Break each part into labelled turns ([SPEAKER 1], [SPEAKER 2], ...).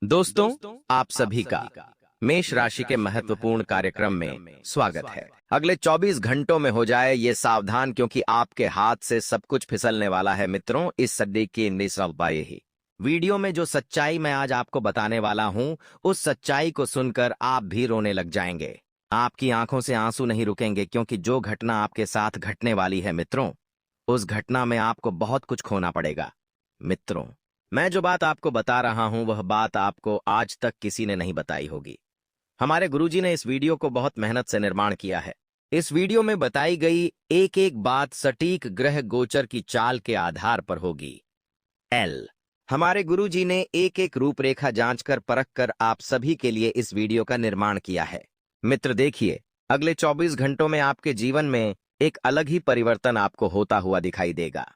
[SPEAKER 1] दोस्तों, आप सभी का मेष राशि के महत्वपूर्ण कार्यक्रम में स्वागत है। अगले 24 घंटों में हो जाए ये सावधान, क्योंकि आपके हाथ से सब कुछ फिसलने वाला है मित्रों। इस सदी की निसंभाई ही वीडियो में जो सच्चाई मैं आज आपको बताने वाला हूं, उस सच्चाई को सुनकर आप भी रोने लग जाएंगे। आपकी आंखों से आंसू नहीं रुकेंगे, क्योंकि जो घटना आपके साथ घटने वाली है मित्रों, उस घटना में आपको बहुत कुछ खोना पड़ेगा। मित्रों, मैं जो बात आपको बता रहा हूं, वह बात आपको आज तक किसी ने नहीं बताई होगी। हमारे गुरुजी ने इस वीडियो को बहुत मेहनत से निर्माण किया है। इस वीडियो में बताई गई एक एक बात सटीक ग्रह गोचर की चाल के आधार पर होगी। हमारे गुरुजी ने एक एक रूपरेखा जांचकर परखकर आप सभी के लिए इस वीडियो का निर्माण किया है। मित्र देखिए, अगले 24 घंटों में आपके जीवन में एक अलग ही परिवर्तन आपको होता हुआ दिखाई देगा।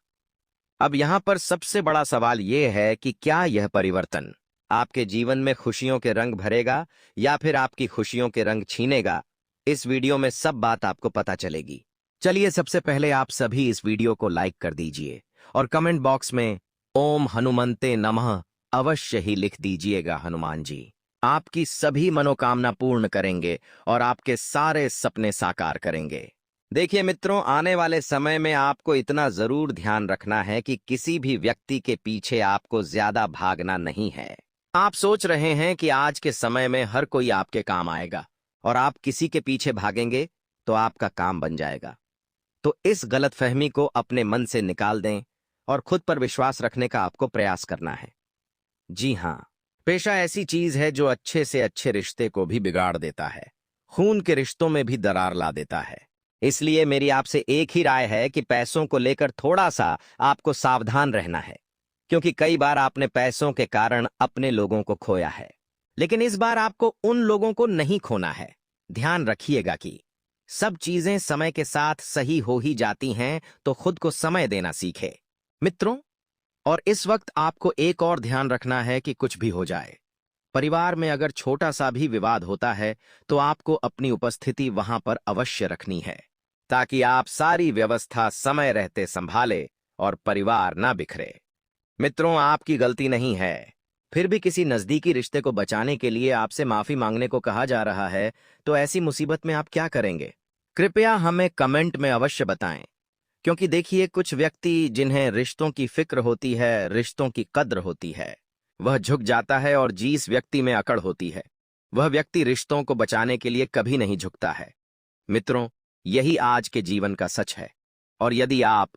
[SPEAKER 1] अब यहां पर सबसे बड़ा सवाल यह है कि क्या यह परिवर्तन आपके जीवन में खुशियों के रंग भरेगा या फिर आपकी खुशियों के रंग छीनेगा। इस वीडियो में सब बात आपको पता चलेगी। चलिए, सबसे पहले आप सभी इस वीडियो को लाइक कर दीजिए और कमेंट बॉक्स में ओम हनुमंते नमः अवश्य ही लिख दीजिएगा। हनुमान जी आपकी सभी मनोकामना पूर्ण करेंगे और आपके सारे सपने साकार करेंगे। देखिए मित्रों, आने वाले समय में आपको इतना जरूर ध्यान रखना है कि किसी भी व्यक्ति के पीछे आपको ज्यादा भागना नहीं है। आप सोच रहे हैं कि आज के समय में हर कोई आपके काम आएगा और आप किसी के पीछे भागेंगे तो आपका काम बन जाएगा। तो इस गलतफहमी को अपने मन से निकाल दें और खुद पर विश्वास रखने का आपको प्रयास करना है। जी हाँ, पेशा ऐसी चीज है जो अच्छे से अच्छे रिश्ते को भी बिगाड़ देता है, खून के रिश्तों में भी दरार ला देता है। इसलिए मेरी आपसे एक ही राय है कि पैसों को लेकर थोड़ा सा आपको सावधान रहना है, क्योंकि कई बार आपने पैसों के कारण अपने लोगों को खोया है। लेकिन इस बार आपको उन लोगों को नहीं खोना है। ध्यान रखिएगा कि सब चीजें समय के साथ सही हो ही जाती हैं, तो खुद को समय देना सीखे मित्रों। और इस वक्त आपको एक और ध्यान रखना है कि कुछ भी हो जाए, परिवार में अगर छोटा सा भी विवाद होता है तो आपको अपनी उपस्थिति वहां पर अवश्य रखनी है, ताकि आप सारी व्यवस्था समय रहते संभाले और परिवार ना बिखरे। मित्रों, आपकी गलती नहीं है, फिर भी किसी नजदीकी रिश्ते को बचाने के लिए आपसे माफी मांगने को कहा जा रहा है, तो ऐसी मुसीबत में आप क्या करेंगे? कृपया हमें कमेंट में अवश्य बताएं, क्योंकि देखिए, कुछ व्यक्ति जिन्हें रिश्तों की फिक्र होती है, रिश्तों की कद्र होती है, वह झुक जाता है, और जिस व्यक्ति में अकड़ होती है, वह व्यक्ति रिश्तों को बचाने के लिए कभी नहीं झुकता है। मित्रों, यही आज के जीवन का सच है। और यदि आप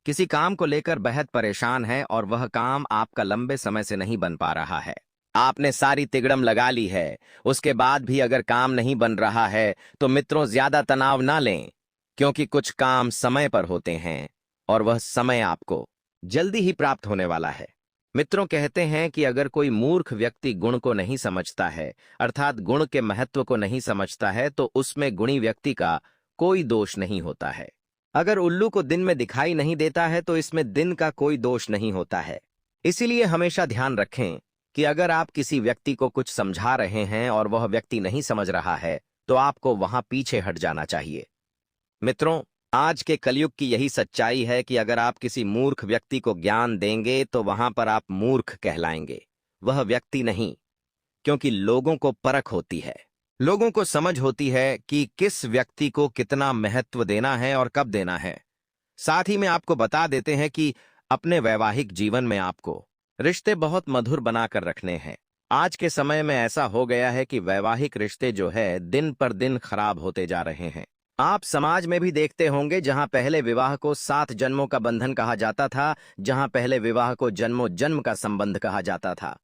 [SPEAKER 1] किसी काम को लेकर बेहद परेशान हैं और वह काम आपका लंबे समय से नहीं बन पा रहा है, आपने सारी तिगड़म लगा ली है, उसके बाद भी अगर काम नहीं बन रहा है, तो मित्रों ज्यादा तनाव ना लें, क्योंकि कुछ काम समय पर होते हैं और वह समय आपको जल्दी ही प्राप्त होने वाला है। मित्रों, कहते हैं कि अगर कोई मूर्ख व्यक्ति गुण को नहीं समझता है, अर्थात गुण के महत्व को नहीं समझता है, तो उसमें गुणी व्यक्ति का कोई दोष नहीं होता है। अगर उल्लू को दिन में दिखाई नहीं देता है, तो इसमें दिन का कोई दोष नहीं होता है। इसीलिए हमेशा ध्यान रखें कि अगर आप किसी व्यक्ति को कुछ समझा रहे हैं और वह व्यक्ति नहीं समझ रहा है, तो आपको वहां पीछे हट जाना चाहिए। मित्रों, आज के कलयुग की यही सच्चाई है कि अगर आप किसी मूर्ख व्यक्ति को ज्ञान देंगे तो वहां पर आप मूर्ख कहलाएंगे, वह व्यक्ति नहीं, क्योंकि लोगों को परख होती है, लोगों को समझ होती है कि किस व्यक्ति को कितना महत्व देना है और कब देना है। साथ ही में आपको बता देते हैं कि अपने वैवाहिक जीवन में आपको रिश्ते बहुत मधुर बनाकर रखने हैं। आज के समय में ऐसा हो गया है कि वैवाहिक रिश्ते जो है दिन पर दिन खराब होते जा रहे हैं। आप समाज में भी देखते होंगे, जहां पहले विवाह को 7 जन्मों का बंधन कहा जाता था, जहां पहले विवाह को जन्मों जन्म का संबंध कहा जाता था।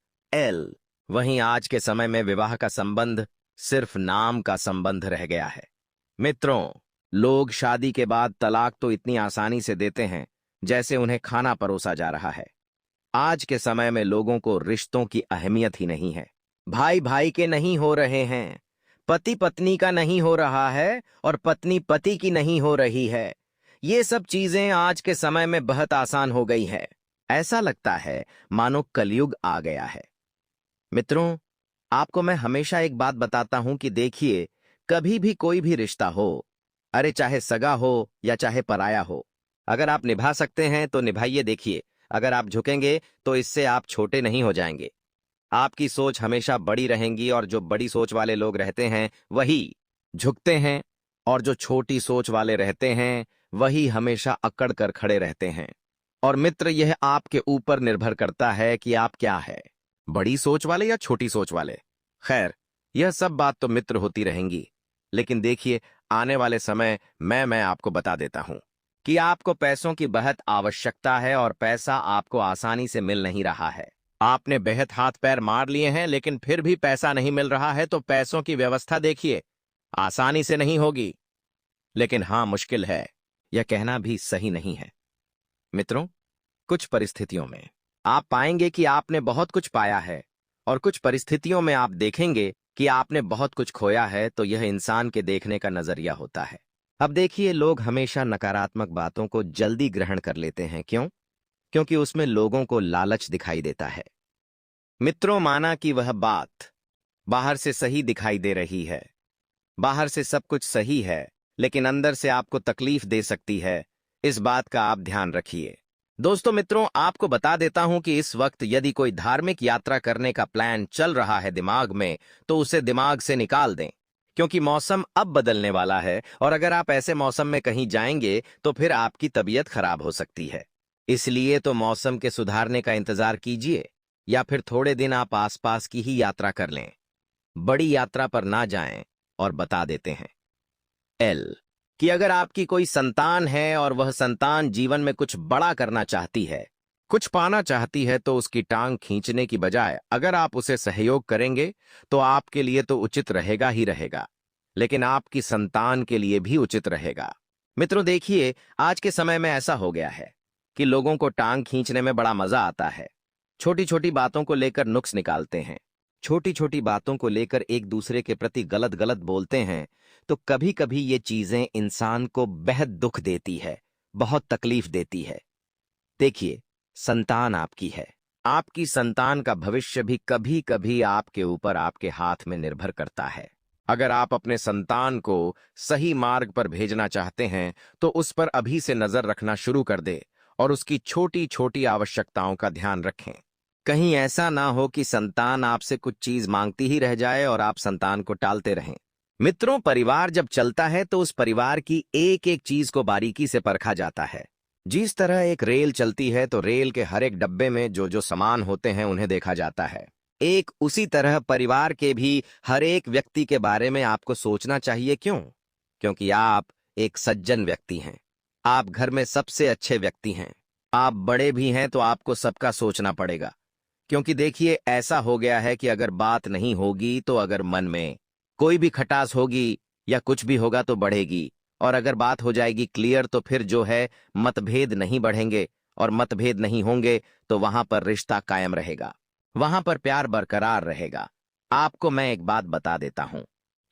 [SPEAKER 1] वहीं आज के समय में विवाह का संबंध सिर्फ नाम का संबंध रह गया है। मित्रों, लोग शादी के बाद तलाक तो इतनी आसानी से देते हैं जैसे उन्हें खाना परोसा जा रहा है। आज के समय में लोगों को रिश्तों की अहमियत ही नहीं है। भाई भाई के नहीं हो रहे हैं, पति पत्नी का नहीं हो रहा है, और पत्नी पति की नहीं हो रही है। ये सब चीजें आज के समय में बहुत आसान हो गई है। ऐसा लगता है मानो कलयुग आ गया है। मित्रों, आपको मैं हमेशा एक बात बताता हूं कि देखिए, कभी भी कोई भी रिश्ता हो, अरे चाहे सगा हो या चाहे पराया हो, अगर आप निभा सकते हैं तो निभाइए। देखिए, अगर आप झुकेंगे तो इससे आप छोटे नहीं हो जाएंगे। आपकी सोच हमेशा बड़ी रहेंगी और जो बड़ी सोच वाले लोग रहते हैं वही झुकते हैं, और जो छोटी सोच वाले रहते हैं वही हमेशा अकड़ कर खड़े रहते हैं। और मित्र, यह आपके ऊपर निर्भर करता है कि आप क्या है, बड़ी सोच वाले या छोटी सोच वाले। खैर, यह सब बात तो मित्र होती रहेंगी, लेकिन देखिए, आने वाले समय मैं आपको बता देता हूं कि आपको पैसों की बेहद आवश्यकता है और पैसा आपको आसानी से मिल नहीं रहा है। आपने बेहद हाथ पैर मार लिए हैं लेकिन फिर भी पैसा नहीं मिल रहा है, तो पैसों की व्यवस्था देखिए। आसानी से नहीं होगी, लेकिन हाँ, मुश्किल है। यह कहना भी सही नहीं है। मित्रों, कुछ परिस्थितियों में आप पाएंगे कि आपने बहुत कुछ पाया है, और कुछ परिस्थितियों में आप देखेंगे कि आपने बहुत कुछ खोया है। तो यह इंसान के देखने का नजरिया होता है। अब देखिए, लोग हमेशा नकारात्मक बातों को जल्दी ग्रहण कर लेते हैं। क्यों? क्योंकि उसमें लोगों को लालच दिखाई देता है। मित्रों, माना कि वह बात बाहर से सही दिखाई दे रही है, बाहर से सब कुछ सही है, लेकिन अंदर से आपको तकलीफ दे सकती है। इस बात का आप ध्यान रखिए। दोस्तों, मित्रों, आपको बता देता हूं कि इस वक्त यदि कोई धार्मिक यात्रा करने का प्लान चल रहा है दिमाग में, तो उसे दिमाग से निकाल दें, क्योंकि मौसम अब बदलने वाला है, और अगर आप ऐसे मौसम में कहीं जाएंगे तो फिर आपकी तबीयत खराब हो सकती है। इसलिए तो मौसम के सुधारने का इंतजार कीजिए, या फिर थोड़े दिन आप आसपास की ही यात्रा कर लें। बड़ी यात्रा पर ना जाएं। और बता देते हैं एल कि अगर आपकी कोई संतान है और वह संतान जीवन में कुछ बड़ा करना चाहती है, कुछ पाना चाहती है, तो उसकी टांग खींचने की बजाय अगर आप उसे सहयोग करेंगे तो आपके लिए तो उचित रहेगा ही रहेगा, लेकिन आपकी संतान के लिए भी उचित रहेगा। मित्रों देखिए, आज के समय में ऐसा हो गया है कि लोगों को टांग खींचने में बड़ा मजा आता है। छोटी छोटी बातों को लेकर नुक्स निकालते हैं, छोटी छोटी बातों को लेकर एक दूसरे के प्रति गलत गलत बोलते हैं। तो कभी कभी ये चीजें इंसान को बेहद दुख देती है, बहुत तकलीफ देती है। देखिए, संतान आपकी है, आपकी संतान का भविष्य भी कभी कभी आपके ऊपर, आपके हाथ में निर्भर करता है। अगर आप अपने संतान को सही मार्ग पर भेजना चाहते हैं तो उस पर अभी से नजर रखना शुरू कर दे और उसकी छोटी छोटी आवश्यकताओं का ध्यान रखें। कहीं ऐसा ना हो कि संतान आपसे कुछ चीज मांगती ही रह जाए और आप संतान को टालते रहें। मित्रों, परिवार जब चलता है तो उस परिवार की एक एक चीज को बारीकी से परखा जाता है। जिस तरह एक रेल चलती है तो रेल के हर एक डब्बे में जो जो सामान होते हैं उन्हें देखा जाता है। एक उसी तरह परिवार के भी हर एक व्यक्ति के बारे में आपको सोचना चाहिए। क्यों? क्योंकि आप एक सज्जन व्यक्ति हैं, आप घर में सबसे अच्छे व्यक्ति हैं, आप बड़े भी हैं, तो आपको सबका सोचना पड़ेगा। क्योंकि देखिए, ऐसा हो गया है कि अगर बात नहीं होगी तो अगर मन में कोई भी खटास होगी या कुछ भी होगा तो बढ़ेगी, और अगर बात हो जाएगी क्लियर तो फिर जो है मतभेद नहीं बढ़ेंगे, और मतभेद नहीं होंगे तो वहां पर रिश्ता कायम रहेगा, वहां पर प्यार बरकरार रहेगा। आपको मैं एक बात बता देता हूं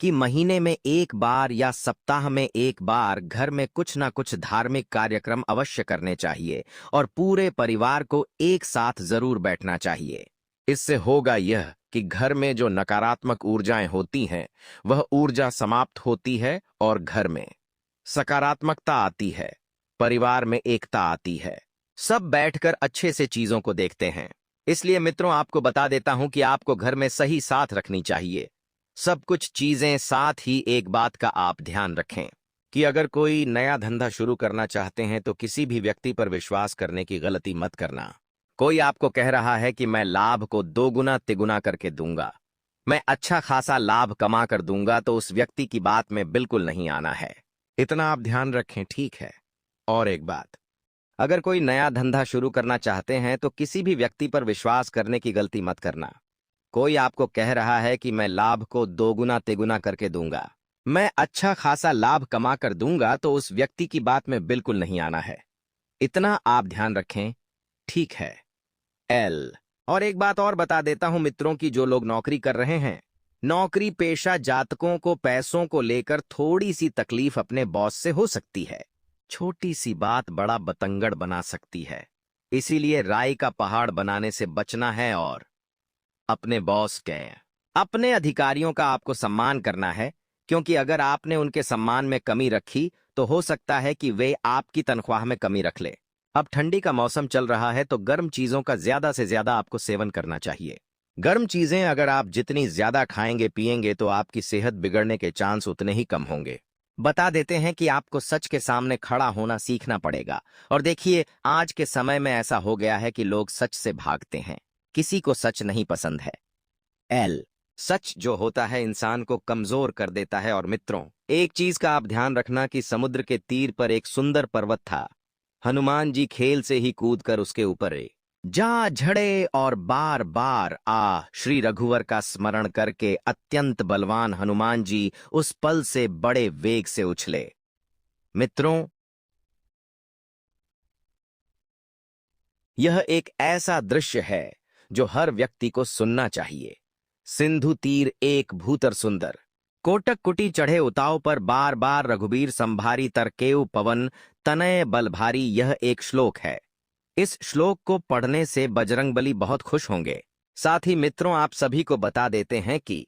[SPEAKER 1] कि महीने में एक बार या सप्ताह में एक बार घर में कुछ ना कुछ धार्मिक कार्यक्रम अवश्य करने चाहिए, और पूरे परिवार को एक साथ जरूर बैठना चाहिए। इससे होगा यह कि घर में जो नकारात्मक ऊर्जाएं होती हैं वह ऊर्जा समाप्त होती है और घर में सकारात्मकता आती है, परिवार में एकता आती है, सब बैठकर अच्छे से चीजों को देखते हैं। इसलिए मित्रों, आपको बता देता हूं कि आपको घर में सही साथ रखनी चाहिए, सब कुछ चीजें साथ ही। एक बात का आप ध्यान रखें कि अगर कोई नया धंधा शुरू करना चाहते हैं तो किसी भी व्यक्ति पर विश्वास करने की गलती मत करना। कोई आपको कह रहा है कि मैं लाभ को दोगुना तिगुना करके दूंगा, मैं अच्छा खासा लाभ कमा कर दूंगा, तो उस व्यक्ति की बात में बिल्कुल नहीं आना है। इतना आप ध्यान रखें, ठीक है? और एक बात, अगर कोई नया धंधा शुरू करना चाहते हैं तो किसी भी व्यक्ति पर विश्वास करने की गलती मत करना। कोई आपको कह रहा है कि मैं लाभ को दोगुना तिगुना करके दूंगा, मैं अच्छा खासा लाभ कमा कर दूंगा, तो उस व्यक्ति की बात में बिल्कुल नहीं आना है। इतना आप ध्यान रखें, ठीक है? एल और एक बात और बता देता हूं मित्रों की जो लोग नौकरी कर रहे हैं, नौकरी पेशा जातकों को पैसों को लेकर थोड़ी सी तकलीफ अपने बॉस से हो सकती है। छोटी सी बात बड़ा बतंगड़ बना सकती है, इसीलिए राई का पहाड़ बनाने से बचना है और अपने बॉस के, अपने अधिकारियों का आपको सम्मान करना है, क्योंकि अगर आपने उनके सम्मान में कमी रखी तो हो सकता है कि वे आपकी तनख्वाह में कमी रख ले। अब ठंडी का मौसम चल रहा है तो गर्म चीजों का ज्यादा से ज्यादा आपको सेवन करना चाहिए। गर्म चीजें अगर आप जितनी ज्यादा खाएंगे पिएंगे तो आपकी सेहत बिगड़ने के चांस उतने ही कम होंगे। बता देते हैं कि आपको सच के सामने खड़ा होना सीखना पड़ेगा। और देखिए, आज के समय में ऐसा हो गया है कि लोग सच से भागते हैं। किसी को सच नहीं पसंद है। एल सच जो होता है इंसान को कमजोर कर देता है। और मित्रों, एक चीज का आप ध्यान रखना कि समुद्र के तीर पर एक सुंदर पर्वत था। हनुमान जी खेल से ही कूदकर उसके ऊपर जा झड़े और बार बार श्री रघुवर का स्मरण करके अत्यंत बलवान हनुमान जी उस पल से बड़े वेग से उछले। मित्रों, यह एक ऐसा दृश्य है जो हर व्यक्ति को सुनना चाहिए। सिंधु तीर एक भूतर सुंदर, कोटक कुटी चढ़े उताव पर बार बार रघुबीर संभारी तरकेउ पवन तनय बल भारी। यह एक श्लोक है। इस श्लोक को पढ़ने से बजरंगबली बहुत खुश होंगे। साथ ही मित्रों, आप सभी को बता देते हैं कि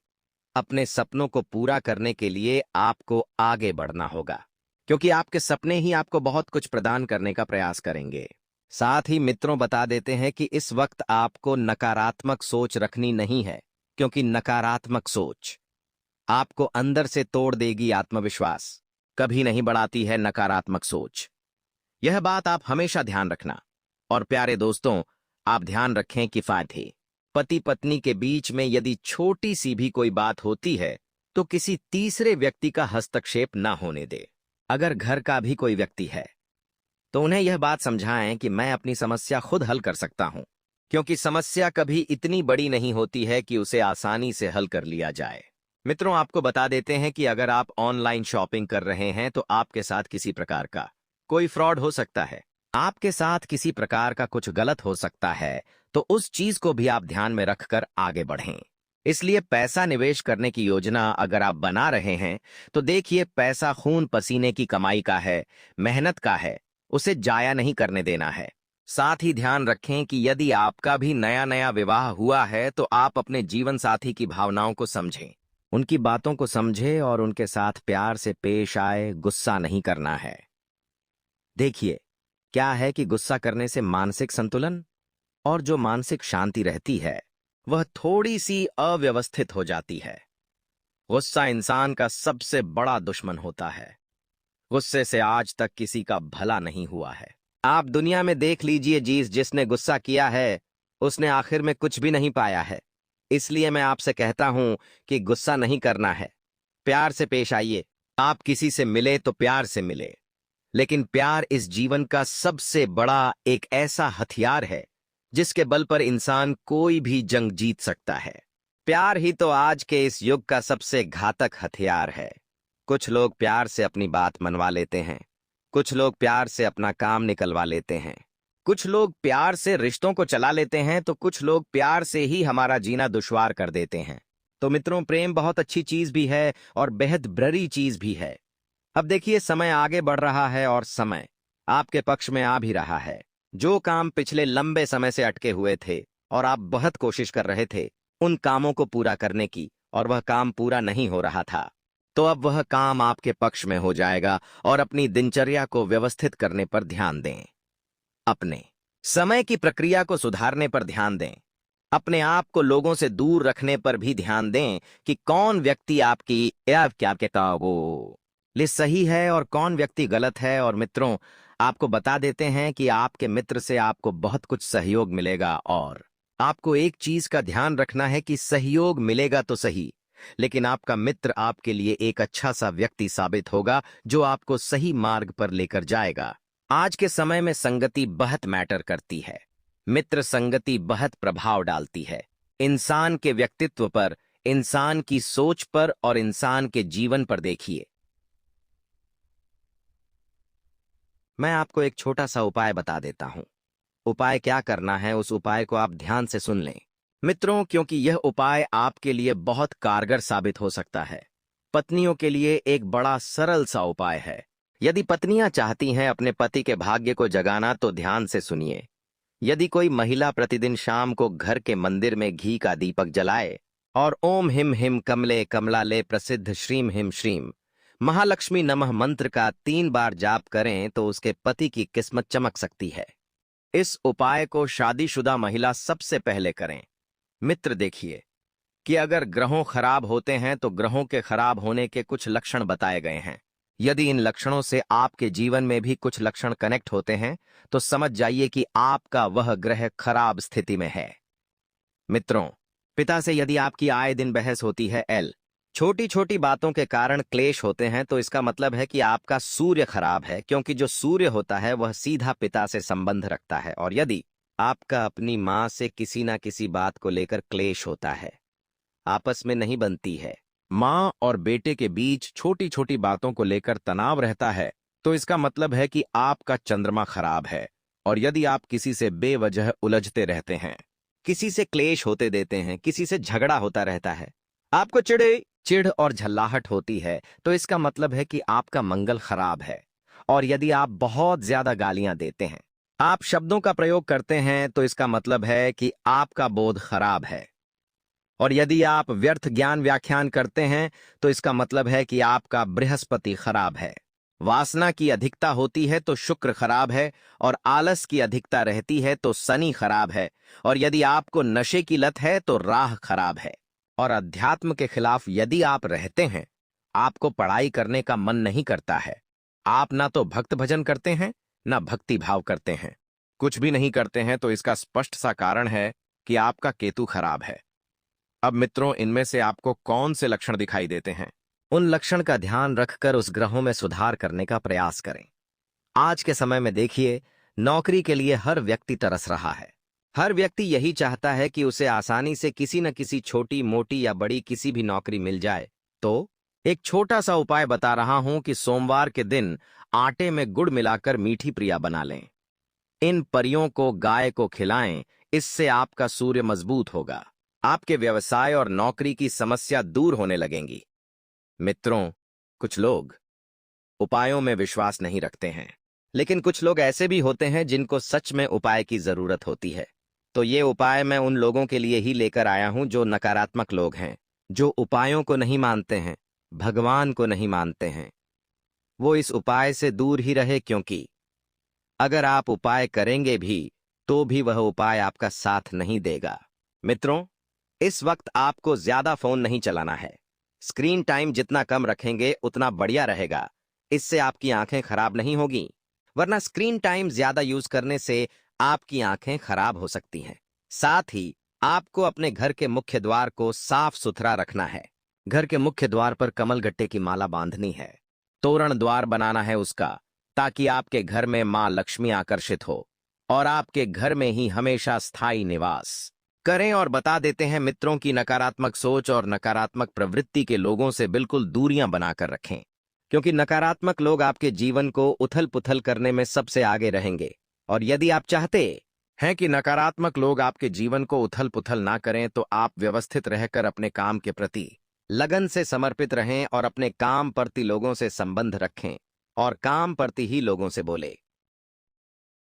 [SPEAKER 1] अपने सपनों को पूरा करने के लिए आपको आगे बढ़ना होगा, क्योंकि आपके सपने ही आपको बहुत कुछ प्रदान करने का प्रयास करेंगे। साथ ही मित्रों, बता देते हैं कि इस वक्त आपको नकारात्मक सोच रखनी नहीं है, क्योंकि नकारात्मक सोच आपको अंदर से तोड़ देगी। आत्मविश्वास कभी नहीं बढ़ाती है नकारात्मक सोच। यह बात आप हमेशा ध्यान रखना। और प्यारे दोस्तों, आप ध्यान रखें कि फायदे पति पत्नी के बीच में यदि छोटी सी भी कोई बात होती है तो किसी तीसरे व्यक्ति का हस्तक्षेप ना होने दे। अगर घर का भी कोई व्यक्ति है तो उन्हें यह बात समझाएं कि मैं अपनी समस्या खुद हल कर सकता हूं, क्योंकि समस्या कभी इतनी बड़ी नहीं होती है कि उसे आसानी से हल कर लिया जाए। मित्रों, आपको बता देते हैं कि अगर आप ऑनलाइन शॉपिंग कर रहे हैं तो आपके साथ किसी प्रकार का कोई फ्रॉड हो सकता है, आपके साथ किसी प्रकार का कुछ गलत हो सकता है, तो उस चीज को भी आप ध्यान में रखकर आगे बढ़ें। इसलिए पैसा निवेश करने की योजना अगर आप बना रहे हैं तो देखिए, पैसा खून पसीने की कमाई का है, मेहनत का है, उसे जाया नहीं करने देना है। साथ ही ध्यान रखें कि यदि आपका भी नया नया विवाह हुआ है तो आप अपने जीवन साथी की भावनाओं को समझें, उनकी बातों को समझें और उनके साथ प्यार से पेश आए। गुस्सा नहीं करना है। देखिए, क्या है कि गुस्सा करने से मानसिक संतुलन और जो मानसिक शांति रहती है वह थोड़ी सी अव्यवस्थित हो जाती है। गुस्सा इंसान का सबसे बड़ा दुश्मन होता है। गुस्से से आज तक किसी का भला नहीं हुआ है। आप दुनिया में देख लीजिए, जिसने गुस्सा किया है उसने आखिर में कुछ भी नहीं पाया है। इसलिए मैं आपसे कहता हूं कि गुस्सा नहीं करना है, प्यार से पेश आइए। आप किसी से मिले तो प्यार से मिले, लेकिन प्यार इस जीवन का सबसे बड़ा एक ऐसा हथियार है जिसके बल पर इंसान कोई भी जंग जीत सकता है। प्यार ही तो आज के इस युग का सबसे घातक हथियार है। कुछ लोग प्यार से अपनी बात मनवा लेते हैं, कुछ लोग प्यार से अपना काम निकलवा लेते हैं, कुछ लोग प्यार से रिश्तों को चला लेते हैं, तो कुछ लोग प्यार से ही हमारा जीना दुश्वार कर देते हैं। तो मित्रों, प्रेम बहुत अच्छी चीज भी है और बेहद बुरी चीज भी है। अब देखिए, समय आगे बढ़ रहा है और समय आपके पक्ष में आ भी रहा है। जो काम पिछले लंबे समय से अटके हुए थे और आप बहुत कोशिश कर रहे थे उन कामों को पूरा करने की, और वह काम पूरा नहीं हो रहा था, तो अब वह काम आपके पक्ष में हो जाएगा। और अपनी दिनचर्या को व्यवस्थित करने पर ध्यान दें, अपने समय की प्रक्रिया को सुधारने पर ध्यान दें, अपने आप को लोगों से दूर रखने पर भी ध्यान दें कि कौन व्यक्ति आपकी क्या वो लिए सही है और कौन व्यक्ति गलत है। और मित्रों, आपको बता देते हैं कि आपके मित्र से आपको बहुत कुछ सहयोग मिलेगा। और आपको एक चीज का ध्यान रखना है कि सहयोग मिलेगा तो सही, लेकिन आपका मित्र आपके लिए एक अच्छा सा व्यक्ति साबित होगा जो आपको सही मार्ग पर लेकर जाएगा। आज के समय में संगति बहुत मैटर करती है। मित्र संगति बहुत प्रभाव डालती है इंसान के व्यक्तित्व पर, इंसान की सोच पर और इंसान के जीवन पर। देखिए, मैं आपको एक छोटा सा उपाय बता देता हूं। उपाय क्या करना है, उस उपाय को आप ध्यान से सुन लें मित्रों, क्योंकि यह उपाय आपके लिए बहुत कारगर साबित हो सकता है। पत्नियों के लिए एक बड़ा सरल सा उपाय है। यदि पत्नियां चाहती हैं अपने पति के भाग्य को जगाना तो ध्यान से सुनिए। यदि कोई महिला प्रतिदिन शाम को घर के मंदिर में घी का दीपक जलाए और ओम हिम हिम कमले कमलाले प्रसिद्ध श्रीम हिम श्रीम महालक्ष्मी नमः मंत्र का 3 बार जाप करें तो उसके पति की किस्मत चमक सकती है। इस उपाय को शादीशुदा महिला सबसे पहले करें। मित्र देखिए कि अगर ग्रहों खराब होते हैं तो ग्रहों के खराब होने के कुछ लक्षण बताए गए हैं। यदि इन लक्षणों से आपके जीवन में भी कुछ लक्षण कनेक्ट होते हैं तो समझ जाइए कि आपका वह ग्रह खराब स्थिति में है। मित्रों, पिता से यदि आपकी आए दिन बहस होती है, छोटी छोटी बातों के कारण क्लेश होते हैं, तो इसका मतलब है कि आपका सूर्य खराब है, क्योंकि जो सूर्य होता है वह सीधा पिता से संबंध रखता है। और यदि आपका अपनी मां से किसी ना किसी बात को लेकर क्लेश होता है, आपस में नहीं बनती है, मां और बेटे के बीच छोटी छोटी बातों को लेकर तनाव रहता है, तो इसका मतलब है कि आपका चंद्रमा खराब है। और यदि आप किसी से बेवजह उलझते रहते हैं, किसी से क्लेश होते देते हैं, किसी से झगड़ा होता रहता है, आपको चिढ़ और झल्लाहट होती है, तो इसका मतलब है कि आपका मंगल खराब है। और यदि आप बहुत ज्यादा गालियां देते हैं, आप शब्दों का प्रयोग करते हैं, तो इसका मतलब है कि आपका बोध खराब है। और यदि आप व्यर्थ ज्ञान व्याख्यान करते हैं, तो इसका मतलब है कि आपका बृहस्पति खराब है। वासना की अधिकता होती है तो शुक्र खराब है, और आलस की अधिकता रहती है तो शनि खराब है। और यदि आपको नशे की लत है तो राह खराब है। और अध्यात्म के खिलाफ यदि आप रहते हैं, आपको पढ़ाई करने का मन नहीं करता है, आप ना तो भक्त भजन करते हैं ना भक्ति भाव करते हैं, कुछ भी नहीं करते हैं, तो इसका स्पष्ट सा कारण है कि आपका केतु खराब है। अब मित्रों, इनमें से आपको कौन से लक्षण दिखाई देते हैं? उन लक्षण का ध्यान रखकर उस ग्रहों में सुधार करने का प्रयास करें। आज के समय में देखिए, नौकरी के लिए हर व्यक्ति तरस रहा है। हर व्यक्ति यही चाहता है कि उसे आसानी से किसी न किसी छोटी मोटी या बड़ी किसी भी नौकरी मिल जाए। तो एक छोटा सा उपाय बता रहा हूं कि सोमवार के दिन आटे में गुड़ मिलाकर मीठी प्रिया बना लें। इन परियों को गाय को खिलाएं, इससे आपका सूर्य मजबूत होगा। आपके व्यवसाय और नौकरी की समस्या दूर होने लगेंगी। मित्रों, कुछ लोग उपायों में विश्वास नहीं रखते हैं, लेकिन कुछ लोग ऐसे भी होते हैं जिनको सच में उपाय की जरूरत होती है। तो ये उपाय मैं उन लोगों के लिए ही लेकर आया हूं जो नकारात्मक लोग हैं, जो उपायों को नहीं मानते हैं, भगवान को नहीं मानते हैं। वो इस उपाय से दूर ही रहे, क्योंकि अगर आप उपाय करेंगे भी तो भी वह उपाय आपका साथ नहीं देगा। मित्रों, इस वक्त आपको ज्यादा फोन नहीं चलाना है। स्क्रीन टाइम जितना कम रखेंगे उतना बढ़िया रहेगा। इससे आपकी आंखें खराब नहीं होगी, वरना स्क्रीन टाइम ज्यादा यूज करने से आपकी आंखें खराब हो सकती हैं। साथ ही आपको अपने घर के मुख्य द्वार को साफ सुथरा रखना है। घर के मुख्य द्वार पर कमल गट्टे की माला बांधनी है। तोरण द्वार बनाना है उसका, ताकि आपके घर में मां लक्ष्मी आकर्षित हो और आपके घर में ही हमेशा स्थायी निवास करें। और बता देते हैं मित्रों की नकारात्मक सोच और नकारात्मक प्रवृत्ति के लोगों से बिल्कुल दूरियां बनाकर रखें, क्योंकि नकारात्मक लोग आपके जीवन को उथल पुथल करने में सबसे आगे रहेंगे। और यदि आप चाहते हैं कि नकारात्मक लोग आपके जीवन को उथल पुथल ना करें, तो आप व्यवस्थित रहकर अपने काम के प्रति लगन से समर्पित रहें और अपने काम प्रति लोगों से संबंध रखें और काम प्रति ही लोगों से बोले।